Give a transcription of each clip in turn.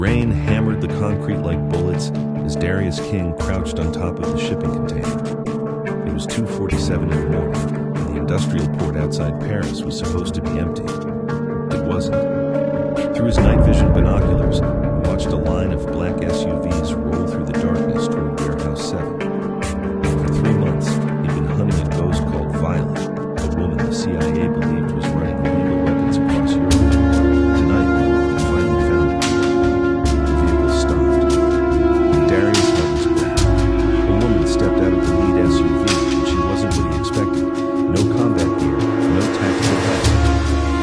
Rain hammered the concrete like bullets as Darius King crouched on top of the shipping container. It was 2:47 in the morning, and the industrial port outside Paris was supposed to be empty. It wasn't. Through his night vision binoculars, he watched a line of black SUVs roll through the darkness toward Warehouse 7. For 3 months, he'd been hunting a ghost called Violet, a woman the CIA believed was running illegal weapons across Europe. Tonight, he finally found her. The vehicle stopped. Darius held his breath. A woman stepped out of the lead SUV, and she wasn't what he expected. No combat gear, no tactical vest.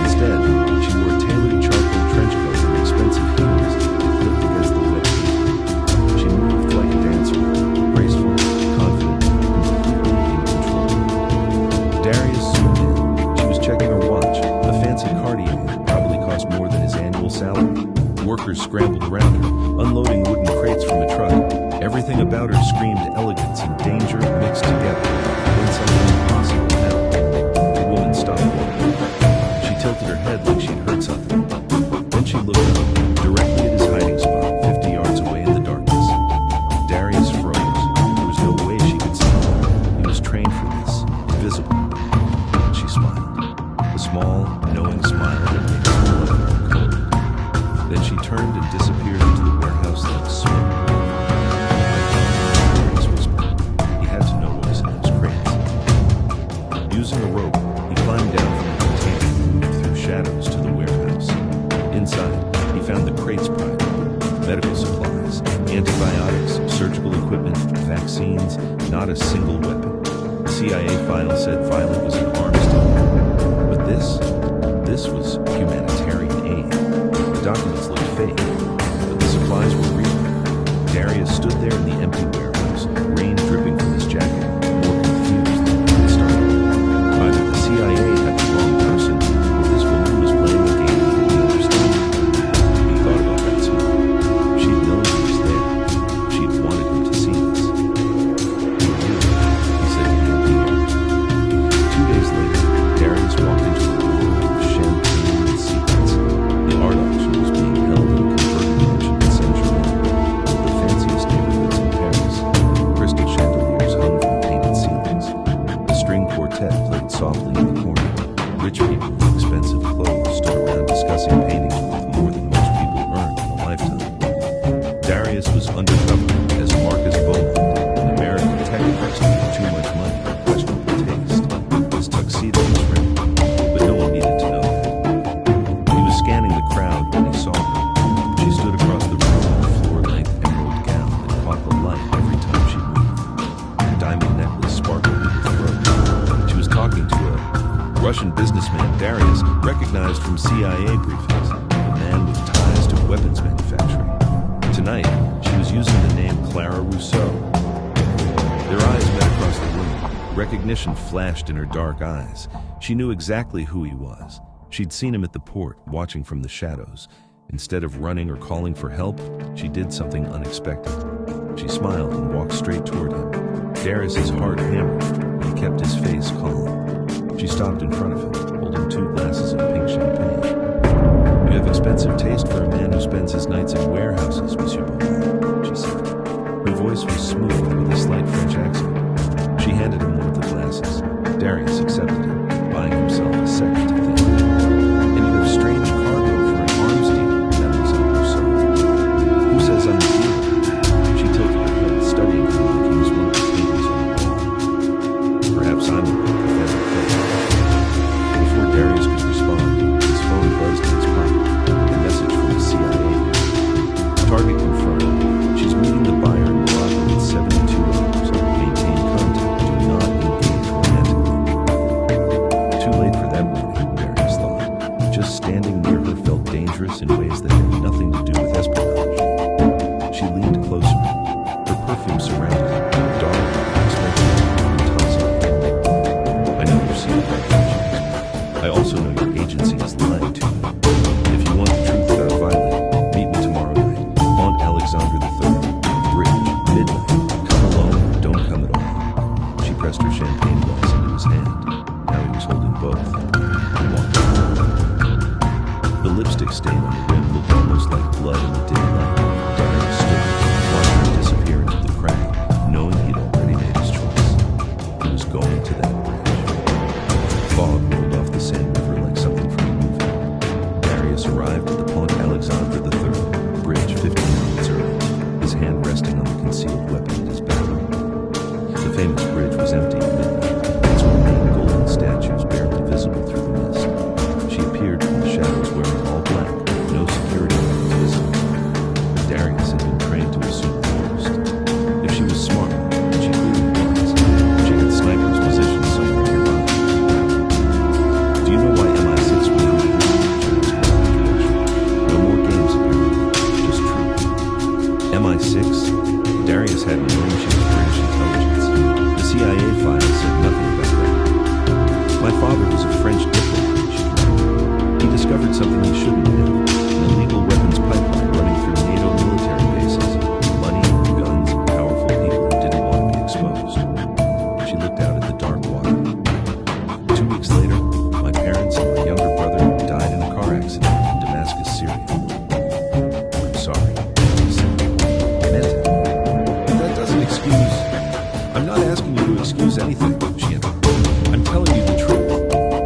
Instead, she wore a tailored charcoal trench coat and expensive heels that flipped against the wet heat. She moved like a dancer, graceful, confident, completely in control. Darius zoomed in. She was checking her watch, a fancy Cartier that probably cost more than his annual salary. Workers scrambled around her, unloading wooden crates from a truck. Everything about her screamed elegance and danger mixed together. Then something impossible happened. The woman stopped walking. She tilted her head like she'd heard something. Then she looked up, directly at his hiding spot, 50 yards away in the darkness. Darius froze. There was no way she could see him. He was trained for this, invisible. And she smiled. A small, knowing smile that made his blood run cold. Then she turned and disappeared into the warehouse like smoke. Darius whispered. He had to know what was in those crates. Using a rope, he climbed down from the container and moved through shadows to the warehouse. Inside, he found the crates piled up. Medical supplies, antibiotics, surgical equipment, vaccines, not a single weapon. The CIA file said Violet was an arms dealer. But this was humanitarian aid. The documents looked fake, but the supplies were real. Darius stood there in the empty warehouse, rain dripping from his jacket, more confused than when he started. Either the CIA had the wrong person, or this woman was playing a game he didn't understand. He thought about that too. She'd known he was there. She'd wanted him to see this. "Who are you?" he said to the empty air. 2 days later, Darius walked into a world of champagne and secrets. The art auction was being held in a converted mansion in Saint-Germain, one of the fanciest neighborhoods in Paris. Crystal chandeliers hung from painted ceilings. The string quartet played softly in the corner. Rich people with expensive clothes stood around discussing paintings worth more than most people earn in a lifetime. Darius was undercover as Marcus Beaumont, an American tech investor with too much money and questionable taste. His tuxedo was ready, but no one needed to know that. He was scanning the crowd when he saw her. She stood across the room in a floor-length emerald gown that caught the light every time she moved. Her diamond necklace sparkled in her throat. She was talking to a Russian businessman Darius recognized from CIA briefings, a man with ties to weapons manufacturing. Tonight, she was using the name Clara Rousseau. Their eyes met across the room. Recognition flashed in her dark eyes. She knew exactly who he was. She'd seen him at the port, watching from the shadows. Instead of running or calling for help, she did something unexpected. She smiled and walked straight toward him. Darius's heart hammered, but he kept his face calm. She stopped in front of him, holding 2 glasses of pink champagne. "You have expensive taste for a man who spends his nights in warehouses, Monsieur Beaumont," she said. Her voice was smooth with a slight French accent. She handed him one of the glasses. Darius accepted it, buying himself a second to think. "And you have strange cargo for an arms dealer, Mademoiselle Rousseau. Who says I'm the dealer?" She tilted her head, studying him like he was one of the paintings on the wall. "Perhaps I'm a professor fake." Before Darius could respond, his phone buzzed in his pocket. A message from the CIA. "Target confirmed. She's meeting the buyer in Morocco in 72 hours. Maintain contact. Do not engage romantically." Too late for that warning, Darius thought. Just standing near her felt dangerous in ways that had nothing to do with espionage. She leaned closer. Her perfume surrounded her, dark, expensive, intoxicating. "I know you've seen it. I also know your agency is lying to you. If you want the truth about Violet, meet me tomorrow night on MI6? Darius hadn't known she was British intelligence. The CIA files said nothing about that. My father was a French diplomat, she confirmed. He discovered something he shouldn't have. An illegal weapons pipeline running through NATO military bases. Money, guns, and powerful people who didn't want to be exposed. She looked out at the dark water. 2 weeks later, my parents and my younger brother died in a car accident in Damascus, Syria. I'm sorry, she said. I meant it. But that doesn't excuse... I'm not asking you to excuse anything, she interrupted. I'm telling you the truth.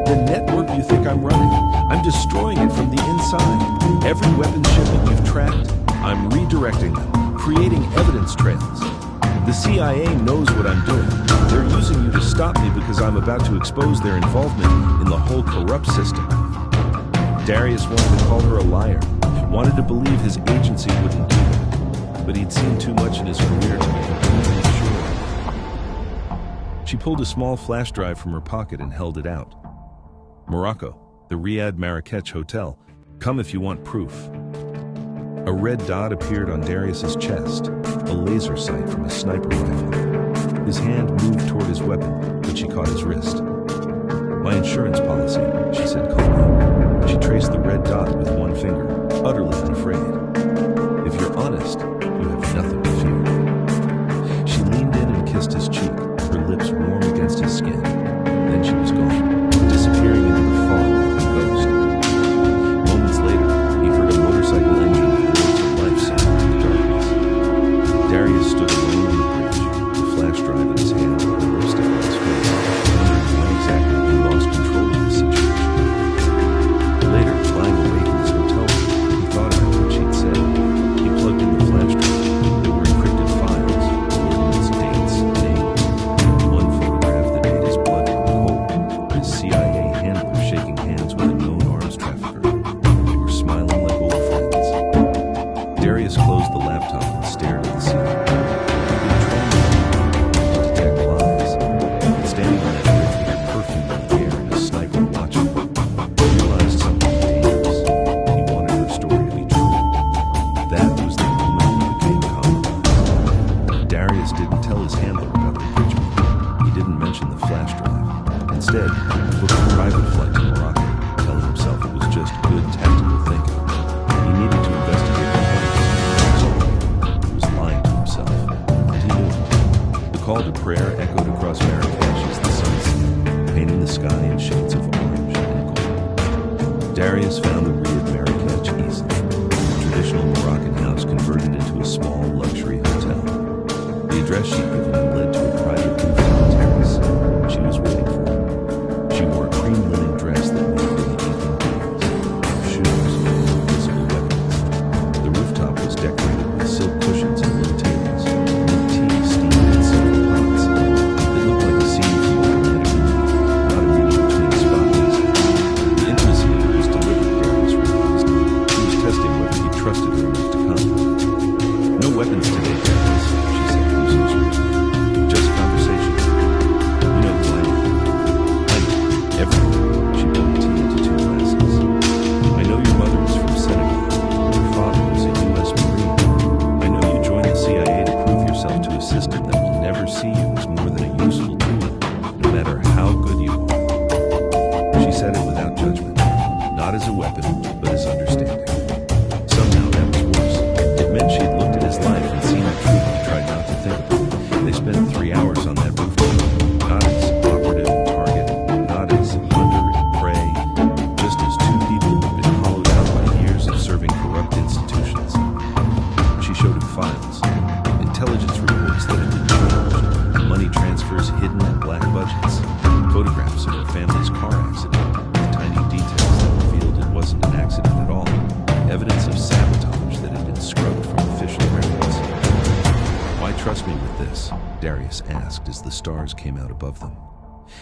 The network you think I'm running, I'm destroying it from the inside. Every weapons shipment you've tracked, I'm redirecting them, creating evidence trails. The CIA knows what I'm doing. They're using you to stop me because I'm about to expose their involvement in the whole corrupt system. Darius wanted to call her a liar, wanted to believe his agency wouldn't do that, but he'd seen too much in his career to be completely sure. She pulled a small flash drive from her pocket and held it out. Morocco, the Riyadh Marrakech Hotel. Come if you want proof. A red dot appeared on Darius's chest, a laser sight from a sniper rifle. His hand moved toward his weapon, but she caught his wrist. My insurance policy, she said calmly. She traced the red dot with one finger, utterly unafraid. If you're honest, you have nothing to fear. She leaned in and kissed his cheek, her lips warm against his skin. Then she was gone, disappearing into the fog like a ghost. Moments later, he heard a motorcycle engine and the life sound in the darkness. Darius stood alone on the bridge, the flash drive in his hand and the lipstick on his face, wondering when exactly he lost control of the situation. Later, lying awake in his hotel room, he thought about what she'd said. He plugged in the flash drive. There were encrypted files, coordinates, dates, names. One photograph that made his blood run cold. His CIA handler shaking hands with a known arms trafficker. They were smiling like old friends. Darius closed the laptop and stared at the ceiling. He'd been trained to detect lies. Standing on that bridge with her perfume in the air and a sniper watching, he realized something dangerous. He wanted her story to be true. That was the moment he became compromised. Darius didn't tell his handler about the bridge meeting. He didn't mention the flash drive. Instead, he booked a private flight to Morocco, telling himself it was just good tactical thinking. He needed to investigate the plans. So he was lying to himself, and he knew it. The call to prayer echoed across Marrakech as the sun set, painting the sky in shades of orange and gold. Darius found the Riyadh Marrakech easily, a traditional Moroccan house converted into a small luxury hotel. The address she'd given him led to a private rooftop terrace. She was waiting for him. She wore a cream linen dress that moved in the evening breeze. Shoes, invisible weapons. The rooftop was decorated with silk cushions and little tables, and tea steamed in silver pots. It looked like a scene from a romantic movie, not a meeting between spouses. The intimacy of it was deliberate, Darius realized. He was testing whether he trusted her enough to come. No weapons today, Darius, she said conclusively. Just conversation. You know who I am. I know everything. She poured tea into 2 glasses. I know your mother was from Senegal. Your father was a U.S. Marine. I know you joined the CIA to prove yourself to a system that will never see you as more than a useful tool, no matter how good you are. She said it without judgment, not as a weapon, but as understanding. Somehow that was worse. It meant she'd looked at his life and seen the truth he tried not to think about. They spent 3 hours on that rooftop, not as operative and target, not as hunter and prey, just as 2 people who'd been hollowed out by years of serving corrupt institutions. She showed him files, intelligence reports that had been changed, money transfers hidden in black budgets, photographs of her family's car accident, with tiny details that revealed it wasn't an accident at all, evidence of sabotage that had been scrubbed from official records. Why trust me with this? Darius asked as the stars came out above them.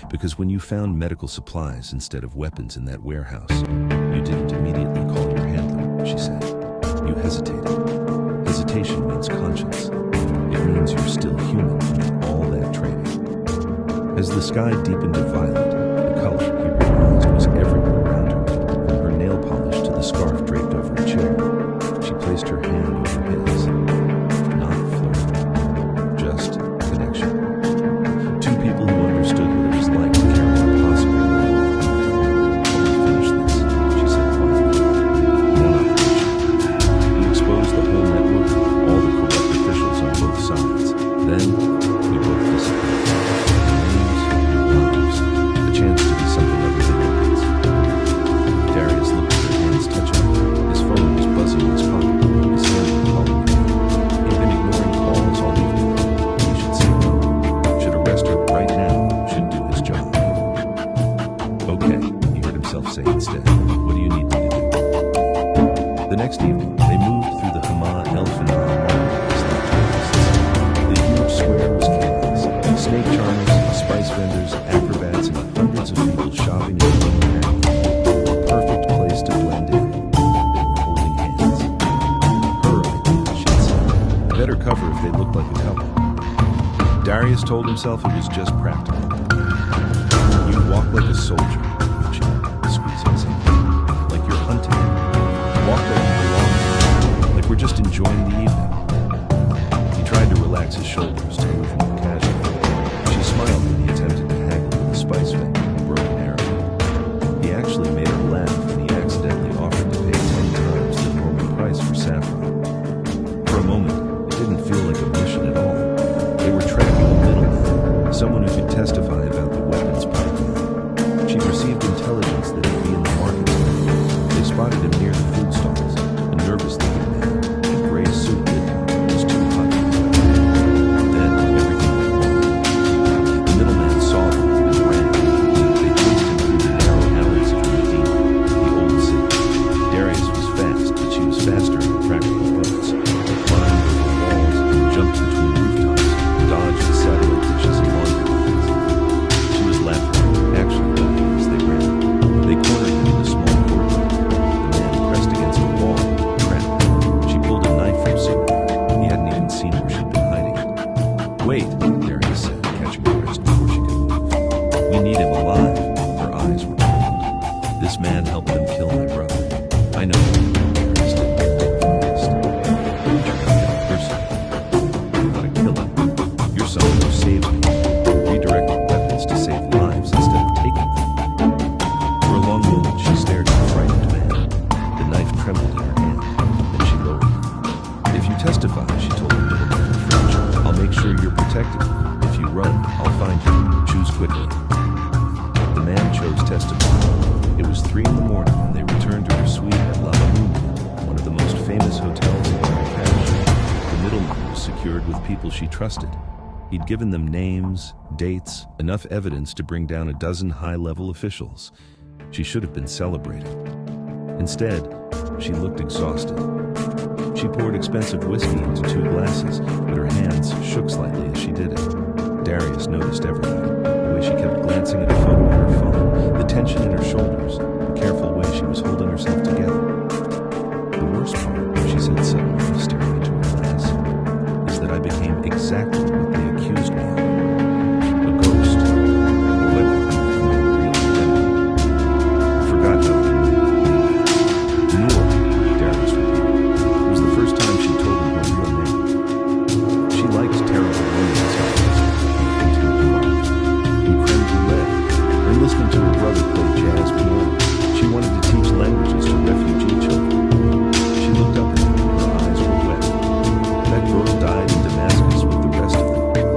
Because when you found medical supplies instead of weapons in that warehouse, you didn't immediately call your handler, she said. You hesitated. Hesitation means conscience. It means you're still human amid all that training. As the sky deepened to violet, the color, he realized, was everywhere around her, from her nail polish to the scarf draped over a chair. She placed her hand over his. her cover if they looked like a couple. Darius told himself it was just practical. You walk like a soldier, she squeezing something, like you're hunting. Walk like you belong, like we're just enjoying the evening. He tried to relax his shoulders to move more casually. She smiled when he attempted to haggle with a spice vendor in a broken arrow. He actually made her laugh when he accidentally offered to pay 10 times the normal price for saffron. For a moment, it didn't feel like a mission at all. They were tracking a middleman, someone who could testify about the weapons pipeline. She received intelligence that he'd be in the market tonight. They spotted him near the food stalls, a nervous-looking man in a gray suit that was too hot. Then everything went wrong. The middleman saw them and ran. They chased him through the narrow alleys of Medina, the old city. Darius was fast, but she was faster in her practical boots. They climbed over walls, jumped between rooftops, dodged the satellite dishes and laundry lines. She was laughing, actually laughing as they ran. They cornered him in a small courtyard. The man pressed against a wall, trapped. She pulled a knife from Sue. He hadn't even seen where she'd been hiding it. Wait, Darius said, catching her wrist before she could move. We need him alive. Her eyes were cold. This man helped them kill my brother. I know. Darius didn't look focused. But you're not that person. You gotta kill him. You're someone who saved me. Redirected weapons to save lives instead of taking them. For a long moment, she stared at the frightened man. The knife trembled in her hand, then she lowered it. If you testify, she told the middleman in French, I'll make sure you're protected. If you run, I'll find you. Choose quickly. The man chose testify. It was 3 in the morning when they returned to her suite at La Laguna, one of the most famous hotels in Marrakesh. The middleman was secured with people she trusted. He'd given them names, dates, enough evidence to bring down a dozen high-level officials. She should have been celebrated. Instead, she looked exhausted. She poured expensive whiskey into 2 glasses, but her hands shook slightly as she did it. Darius noticed everything. The way she kept glancing at a photo on her phone, the tension in her shoulders, the careful way she was holding herself together. The worst part, she said suddenly, staring into her glass, is that I became exactly what they accused me of. A ghost. A weapon from no real identity. I forgot how they moved. Noor, Darius repeated. It was the first time she told him her real name. She liked terrible romance novels, and creme brulee, and listening to her brother play jazz piano. She wanted to teach languages to refugee children. She looked up at him, her eyes were wet. That girl died in Damascus with the rest of them.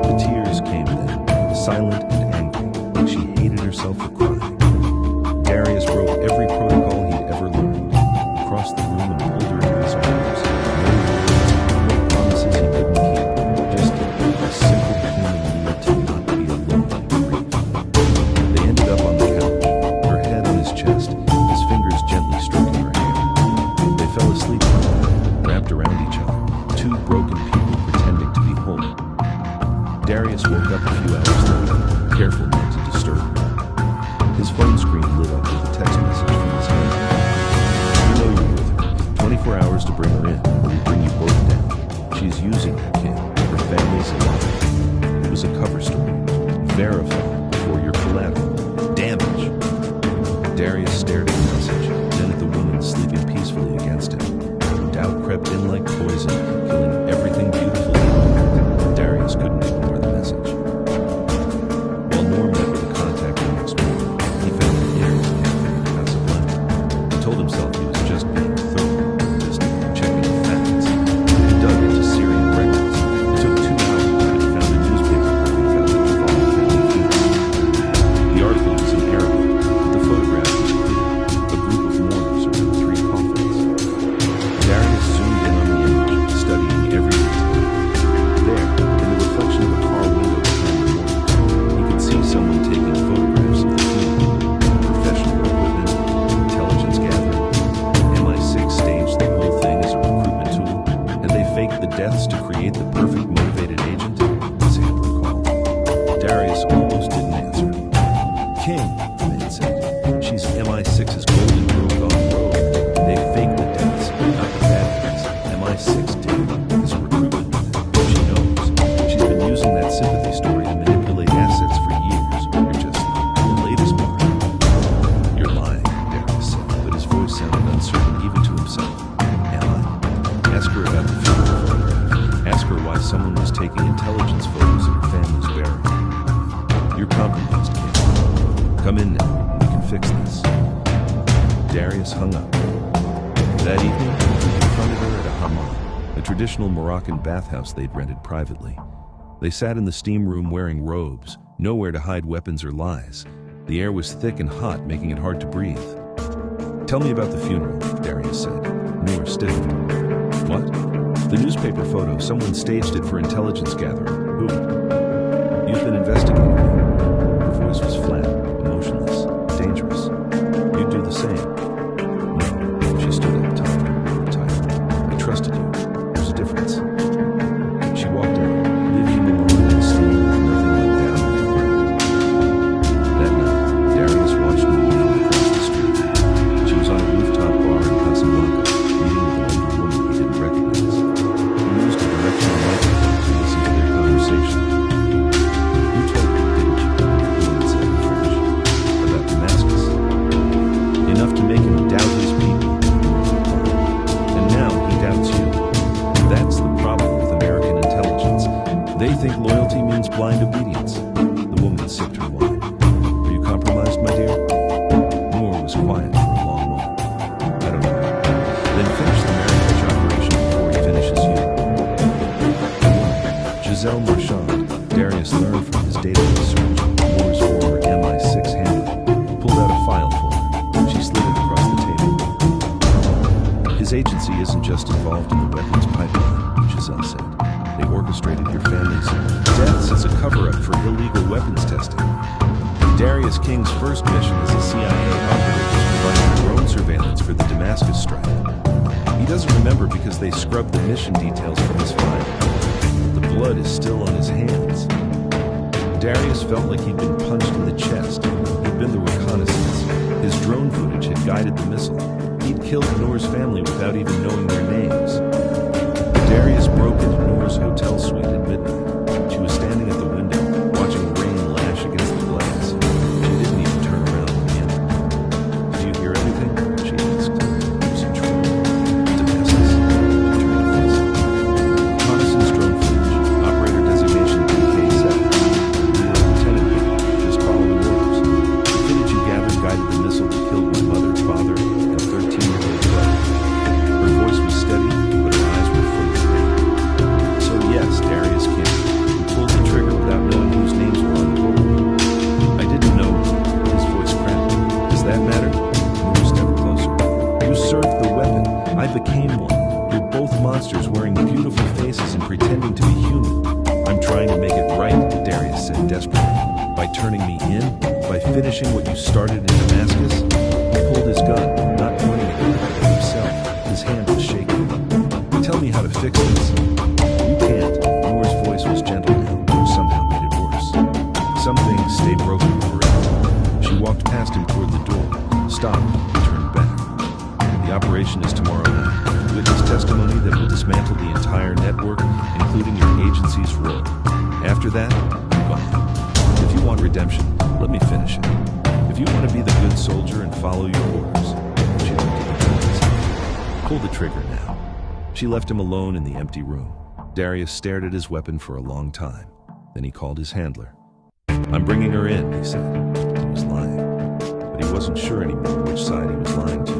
The tears came then, silent and angry, like she hated herself for crying. Darius broke every protocol he'd ever learned. He crossed the room and pulled her into his arms. No words, no promises he couldn't keep. Just a simple human need to not be alone in grief. They ended up on the couch, her head on his chest, his fingers gently stroking her hair. They fell asleep wrapped around each other, 2 broken people pretending to be whole. Darius woke up a few hours later, careful not to disturb her. His phone screen lit up with a text message from his hand. You know you're with her. 24 hours to bring her in, or we bring you both down. She's using that kid. Her family's alive. It was a cover story. Verify before your collateral. Damage. Darius stared at the message, then at the woman sleeping peacefully against him. Doubt crept in like poison, killing everything beautiful he loved. Darius couldn't ignore the message. While Norm met with a contact the next morning, he found an internet cafe in Casablanca. He told himself he was just being thorough, just checking the facts. He dug into Syrian records. It took 2 hours, but he found a newspaper clipping about the Duval family feud. The article was in Arabic, but the photograph was clear. A group of mourners around 3 coffins. Darius zoomed in on the image, studying every detail. There, in the reflection of a car window behind the mourners, he could see someone taking photographs of the funeral. Professional equipment, intelligence gathering. MI6 staged the whole thing as a recruitment tool, and they faked the deaths to create the perfect motivated agent, his hand recalled. Darius almost didn't answer. King, the man said. She's MI6's golden girl gone rogue. They faked the deaths, not the bad guys. MI6 did his recruitment. someone was taking intelligence photos of your family's burial. You're compromised, kid. Come in now, and we can fix this. Darius hung up. That evening, he confronted her at a hammam, a traditional Moroccan bathhouse they'd rented privately. They sat in the steam room wearing robes, nowhere to hide weapons or lies. The air was thick and hot, making it hard to breathe. Tell me about the funeral, Darius said. Noor stiffened. What? The newspaper photo. Someone staged it for intelligence gathering. Who? You've been investigating me. Her voice was flat, emotionless, dangerous. You'd do the same. No, she stood up, tired. I trusted you. There's a difference. She walked out, leaving him alone in the steam with nothing but doubt on the ground. That night, Darius watched Noor from across the street. She was on a rooftop bar in Casablanca, meeting with an older woman he didn't recognize. He used a directional microphone to listen to their conversation. You told me, didn't you? The woman said in French. About Damascus. Enough to make him doubt his people. And now he doubts you. That's the problem with American intelligence. They think loyalty means blind obedience. The woman sipped her wine. Are you compromised, my dear? Noor was quiet for a long moment. I don't know. Then finish the marriage operation before he finishes you. The woman, Giselle Marchand, Darius learned from his data research, Noor's former MI6 handler, pulled out a file for her. She slid it across the table. His agency isn't just involved in the weapons pipeline, Giselle said. They orchestrated your family's deaths as a cover-up for illegal weapons testing. Darius King's first mission as a CIA operative was providing drone surveillance for the Damascus strike. He doesn't remember because they scrubbed the mission details from his file. The blood is still on his hands. Darius felt like he'd been punched in the chest. He'd been the reconnaissance. His drone footage had guided the missile. He'd killed Noor's family without even knowing their names. Darius broke into Noor's hotel suite at midnight. She was standing at the window, watching rain lash against the glass. She didn't even turn around when he entered. Did you hear everything? She asked. Was it true? Damascus. She turned to face him. Reconnaissance drone footage. Operator designation DK7. You are Lieutenant here, just following orders. The footage you gathered guided the missile that killed my mother, father, and 13-year-old brother. Her voice was steady, but her eyes were full of pain. So yes, Darius King, you pulled the trigger without knowing whose names were on the board. I didn't know. His voice cracked. Does that matter? Noor stepped closer. You served the weapon. I became one. You're both monsters wearing beautiful faces and pretending to be human. I'm trying to make it right, Darius said desperately. By turning me in? By finishing what you started in Damascus? He pulled his gun, not pointing it at himself. His hand was shaking. Tell me how to fix this. You can't. Noor's voice was gentle now, which somehow made it worse. Some things stay broken forever. She walked past him toward the door, stopped, and turned back. The operation is tomorrow night. Witness testimony that will dismantle the entire network, including your agency's role. After that, you're gone. If you want redemption, let me finish it. If you want to be the good soldier and follow your orders, she looked at the guns. Pull the trigger now. She left him alone in the empty room. Darius stared at his weapon for a long time. Then he called his handler. I'm bringing her in, he said. He was lying. But he wasn't sure anymore which side he was lying to.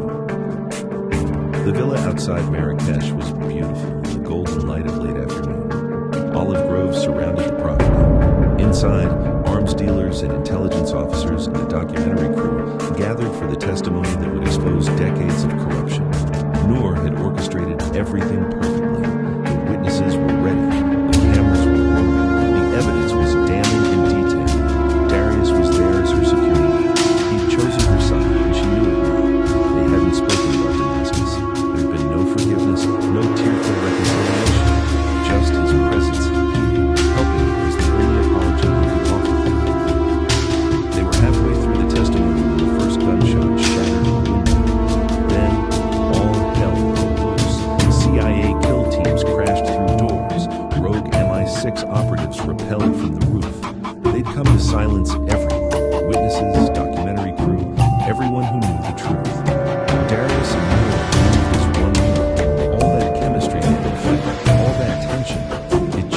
The villa outside Marrakesh was beautiful in the golden light of late afternoon. Olive groves surrounded the property. Inside, arms dealers and intelligence officers and a documentary crew gathered for the testimony that would expose decades of corruption. Noor had orchestrated everything perfectly. The witnesses were ready. The cameras were rolling. The evidence was damning in detail. Darius was there as her security. He'd chosen her side, and she knew it well. They hadn't spoken about Damascus. There'd been no forgiveness, no tearful reconciliation. Just his presence here, helping her was the only apology he could offer. They were halfway through the testimony when the first gunshot shattered the window. Then, all hell broke loose. CIA kill teams crashed through doors. Rogue MI6 operatives rappelled from the roof. They'd come to silence everyone. Witnesses, documentary crew, everyone who knew the truth. Darius and Noor moved as one unit. All that chemistry they'd been fighting, all that tension, it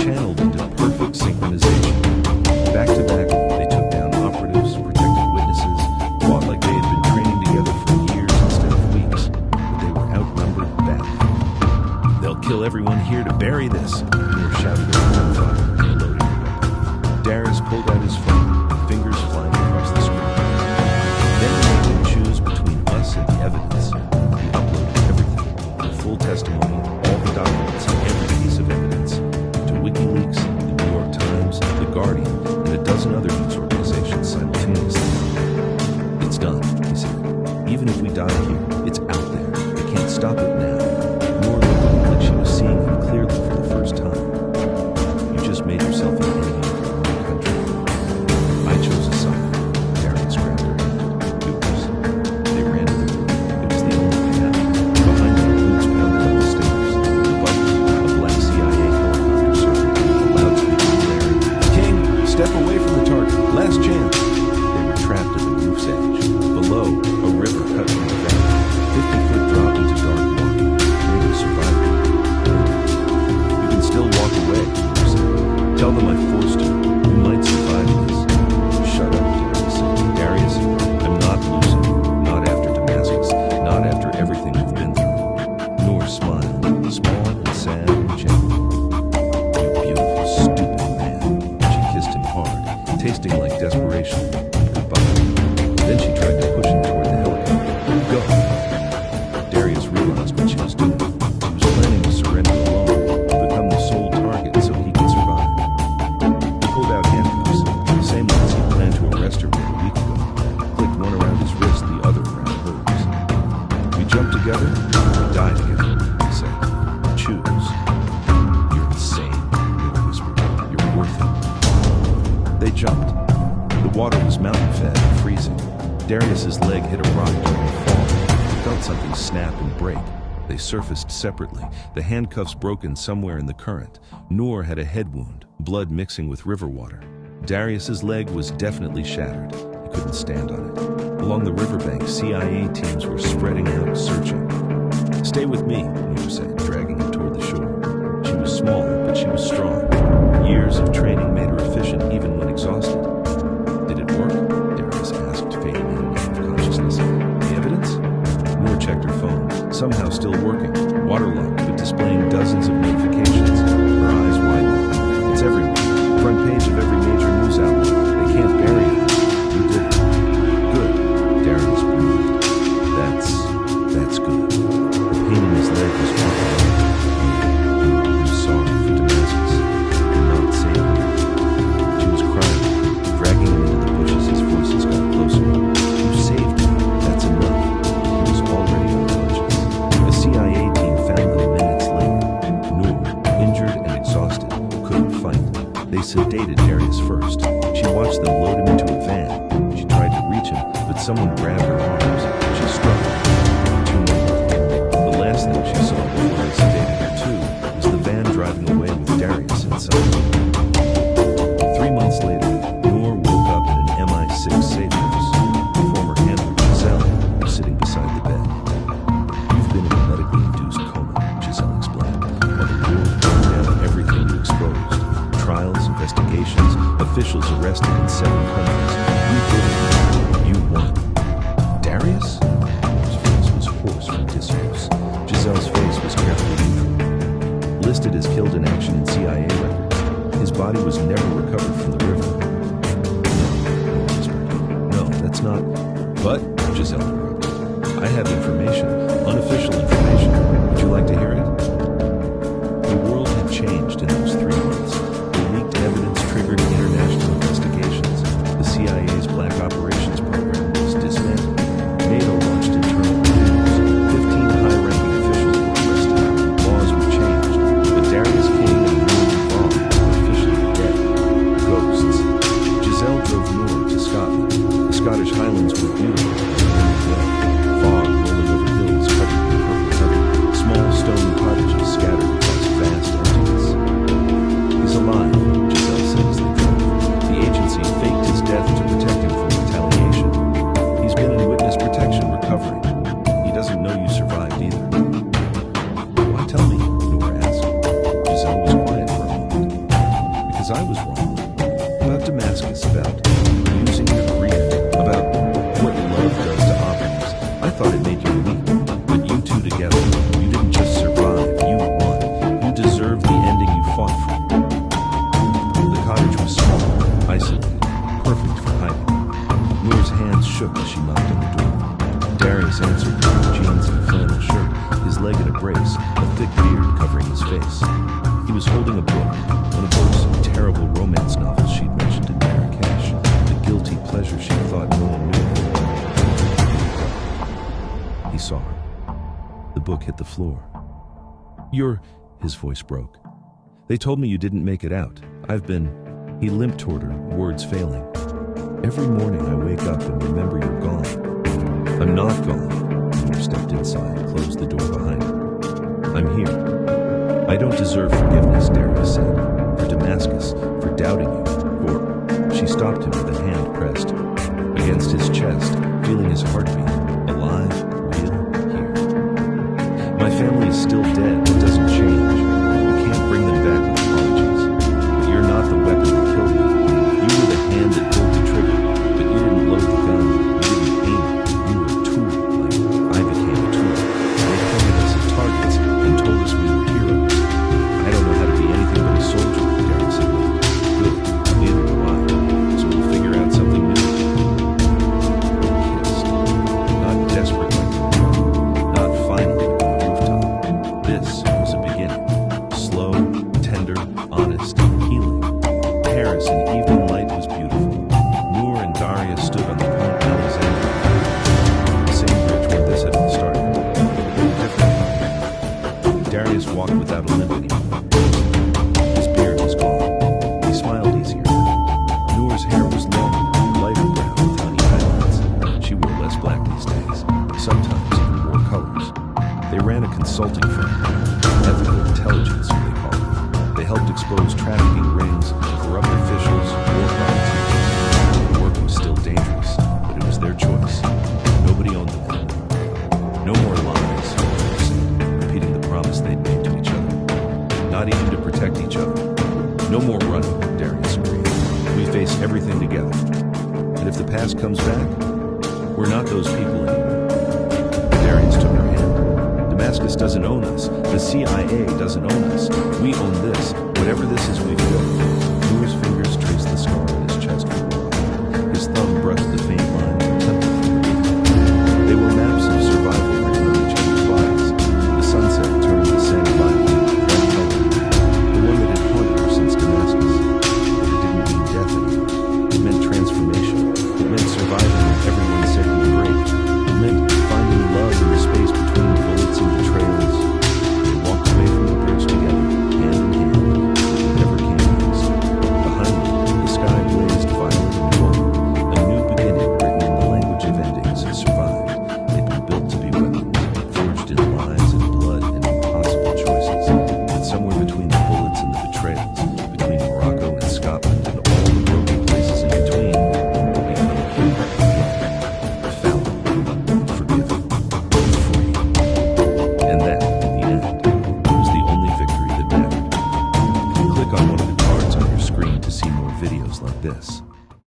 kill everyone here to bury this, Noor shouted over her father, reloading her weapon. Darius pulled out his phone, fingers flying across the screen. Then he made him choose between us and the evidence. He uploaded everything, the full testimony, all the documents, and every piece of evidence, to WikiLeaks, the New York Times, The Guardian, and a dozen other news organizations simultaneously. It's done, he said. Even if we die here, it's out there. They can't stop it now. Noor looked at him like she was seeing him clearly for the first time. You just made yourself an enemy of your own country. I chose a side. Darius grabbed her hand. Yours. They ran to the room. It was the only way out. Behind them, boots pounded up the stairs. Above them, a black CIA helicopter circled. The loudspeaker blaring. King, step away from the target. Last chance. They were trapped at the roof's edge. Below, a river cut through the valley. 50-foot drop into dark water. Maybe survived it. You can still walk away, Noor said. Tell them I forced you. You might survive this. Shut up, Darius. Darius, I'm not losing. Not after Damascus. Not after everything we've been through. Noor smiled, small and sad and gentle. You beautiful, stupid man. She kissed him hard, tasting like desperation. Goodbye. Then she tried to push him toward the helicopter. Go. Darius realized what she was doing. She was planning to surrender alone, become the sole target so he could survive. He pulled out handcuffs, the same ones he planned to arrest her with a week ago. Clicked one around his wrist, the other around hers. We jump together, we die together, he said. Choose. You're insane, Noor whispered. You're worth it. They jumped. The water was mountain-fed and freezing. Darius's leg hit a rock during the fall. He felt something snap and break. They surfaced separately, the handcuffs broken somewhere in the current. Noor had a head wound, blood mixing with river water. Darius's leg was definitely shattered. He couldn't stand on it. Along the riverbank, CIA teams were spreading out, searching. Stay with me, Noor said, dragging him toward the shore. She was smaller, but she was strong. Years of training made her efficient even when exhausted. Did it work? Darius asked, fading into consciousness. The evidence? Noor checked her phone, somehow still working, waterlogged but displaying dozens of notifications. Her eyes widened. It's everywhere. Front page of every major news outlet. They can't bury it. You did it. Good. Darius breathed. That's good. The pain in his leg was walking away. I'm sorry for Damascus. I'm not saving you. She was crying, dragging him into the bushes as voices got closer. You saved me. That's enough. He was already unconscious. The CIA team found them minutes later. Noor, injured and exhausted, couldn't fight. They sedated Darius first. She watched them load him into a van. She tried to reach him, but someone grabbed her arms. She struggled. Too late. The last thing she saw before they sedated her too was the van driving away with Darius inside. 3 months later, Noor woke up in an MI6 safe house. Her former handler, Giselle, was sitting beside the bed. You've been in a medically induced coma, Giselle explained, while the world burned down everything you exposed. Trials, investigations, officials arrested in 7 countries. You did it. You won. Darius? Noor's voice was hoarse from disuse. Giselle's face was carefully neutral. Listed as killed in action in CIA records, his body was never recovered from the river. No, Noor whispered. No, that's not. But, Giselle interrupted, I have information, unofficial information. Would you like to hear it? The world had changed in those 3 months. The leaked evidence triggered international investigations. The CIA's Black Operations Program was dismantled. NATO launched internal reviews. 15 high-ranking officials were arrested. Laws were changed. But Darius King and Noor Vaughn were officially dead. Ghosts. Giselle drove Noor to Scotland. The Scottish Highlands were beautiful. Fog rolling over hills covered with purple heather. Small stone cottages scattered across vast emptiness. He's alive, Giselle said as they drove. The agency faked his death to protect him from retaliation. He's been in witness protection recovering. He doesn't know you survived either. Why tell me? Noor asked. Giselle was quiet for a moment. Because I was wrong. About Damascus, about using your grief, about what love does to optimists. I thought it made you weak. But you two together, you didn't just survive, you won. was holding a book, one of those terrible romance novels she'd mentioned in Marrakesh, the guilty pleasure she thought no one knew. He saw her. The book hit the floor. His voice broke. They told me you didn't make it out. He limped toward her, words failing. Every morning I wake up and remember you're gone. I'm not gone. Noor stepped inside, closed the door behind her. I'm here. I don't deserve forgiveness, Darius said. For Damascus, for doubting you, for... She stopped him with a hand pressed against his chest, feeling his heartbeat, alive, real, here. My family is still dead. It doesn't change. We can't bring them back with apologies. But you're not the weapon that killed me. You were the hand that pulled the trigger, but you didn't load the gun. You didn't aim it. You were a tool, like I became a tool. They pointed us as targets and told us we were heroes. I don't know how to be anything but a soldier, Darius said. Good, neither do I. So we'll figure out something new. We kissed. Not desperate like you. Not finally on the rooftop. This was a beginning. Slow, tender, honest, healing. Paris in evening light was beautiful. Noor and Darius stood on the Pont Alexander, the same bridge where this had all started. Different. Darius walked without a limp anymore. His beard was gone. He smiled easier. Noor's hair was longer, lighter brown with honey highlights. She wore less black these days. Sometimes even wore colors. They ran a consulting firm. Ethical intelligence, they call it. They helped expose trafficking rings, corrupt officials, war politicians. The work was still dangerous, but it was their choice. Nobody owned them anymore. No more lies, they said, repeating the promise they'd made to each other. Not even to protect each other. No more running, Darius agreed. We face everything together. And if the past comes back, we're not those people anymore. Darius took her hand. Damascus doesn't own us. The CIA doesn't own us. We own this. Whatever this is we've built.